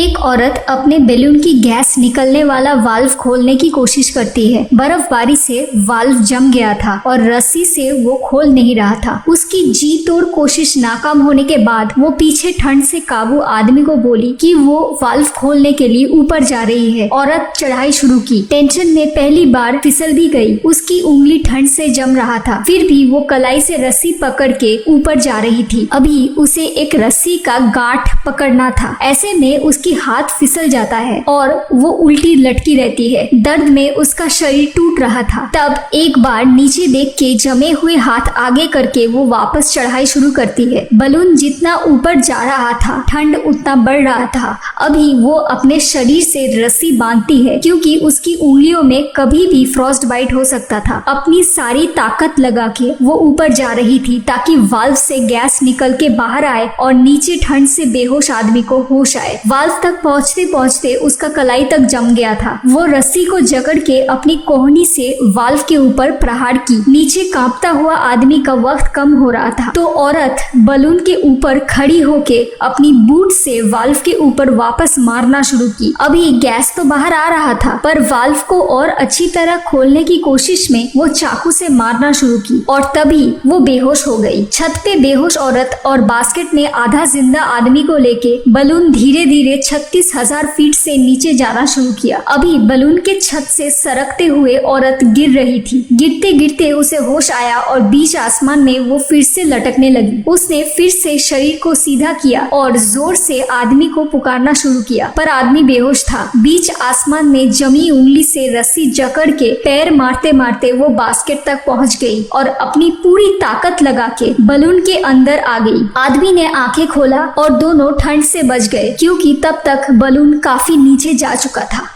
एक औरत अपने बैलून की गैस निकलने वाला वाल्व खोलने की कोशिश करती है। बर्फबारी से वाल्व जम गया था और रस्सी से वो खोल नहीं रहा था। उसकी जी तोड़ कोशिश नाकाम होने के बाद वो पीछे ठंड से काबू आदमी को बोली कि वो वाल्व खोलने के लिए ऊपर जा रही है। औरत चढ़ाई शुरू की। टेंशन में पहली बार फिसल भी गई। उसकी उंगली ठंड से जम रहा था, फिर भी वो कलाई से रस्सी पकड़ के ऊपर जा रही थी। अभी उसे एक रस्सी का गांठ पकड़ना था। ऐसे में उसकी हाथ फिसल जाता है और वो उल्टी लटकी रहती है। दर्द में उसका शरीर टूट रहा था। तब एक बार नीचे देख के जमे हुए हाथ आगे करके वो वापस चढ़ाई शुरू करती है। बलून जितना ऊपर जा रहा था, ठंड उतना बढ़ रहा था। अभी वो अपने शरीर से रस्सी बांधती है क्योंकि उसकी उंगलियों में कभी भी फ्रॉस्ट बाइट हो सकता था। अपनी सारी ताकत लगा के वो ऊपर जा रही थी ताकि वाल्व से गैस निकल के बाहर आए और नीचे ठंड से बेहोश आदमी को होश आए। वाल्व तक पहुंचते पहुंचते उसका कलाई तक जम गया था। वो रस्सी को जकड़ के अपनी कोहनी से वाल्व के ऊपर प्रहार की। नीचे कांपता हुआ आदमी का वक्त कम हो रहा था तो औरत बलून के ऊपर खड़ी होके अपनी बूट से वाल्व के ऊपर वापस मारना शुरू की। अभी गैस तो बाहर आ रहा था पर वाल्व को और अच्छी तरह खोलने की कोशिश में वो चाकू से मारना शुरू की और तभी वो बेहोश हो गई। छत पे बेहोश औरत और बास्केट में आधा जिंदा आदमी को लेके बलून धीरे धीरे 36,000 फीट से नीचे जाना शुरू किया। अभी बलून के छत से सरकते हुए औरत गिर रही थी। गिरते गिरते उसे होश आया और बीच आसमान में वो फिर से लटकने लगी। उसने फिर से शरीर को सीधा किया और जोर से आदमी को पुकारना शुरू किया पर आदमी बेहोश था। बीच आसमान में जमी उंगली से रस्सी जकड़ के पैर मारते मारते वो बास्केट तक पहुंच गई और अपनी पूरी ताकत लगा के बलून के अंदर आ गई। आदमी ने आंखें खोला और दोनों ठंड से बच गए क्योंकि तब तक बलून काफी नीचे जा चुका था।